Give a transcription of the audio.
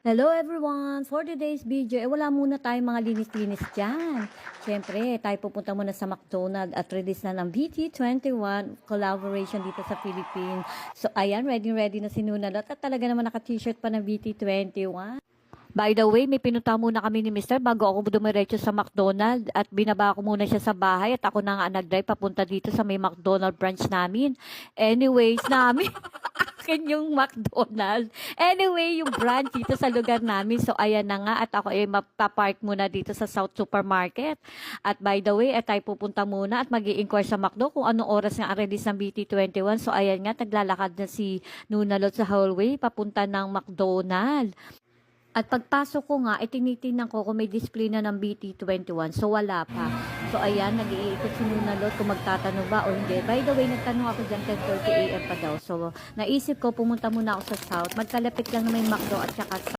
Hello everyone! For today's video, wala muna tayong mga linis-linis dyan. Siyempre, tayo pupunta muna sa McDonald's at release na ng BT21 collaboration dito sa Philippines. So, ayan, ready na si Nunalot at talaga naman naka-t-shirt pa ng BT21. By the way, may pinunta muna kami ni Mr. bago ako dumiretso sa McDonald's at binaba ko muna siya sa bahay at ako na nga nag-drive papunta dito sa may McDonald's branch namin. Anyways, akin yung McDonald's. Anyway, yung branch dito sa lugar namin. So, ayan na nga. At ako ay mapapark muna dito sa South Supermarket. At by the way, tayo pupunta muna at mag-i-inquire sa McDo kung anong oras nga ang release ng BT21. So, ayan nga, naglalakad na si Nunalot sa hallway papunta ng McDonald's. At pagpasok ko nga, tinitingnan ko kung may display na ng BT21. So, wala pa. So, ayan, nag-iikot si Nunalot kung magtatanong ba o hindi. By the way, nagtanong ako dyan 10:30 AM pa daw. So, naisip ko, pumunta muna ako sa South. Magkalapit lang na may McDo at saka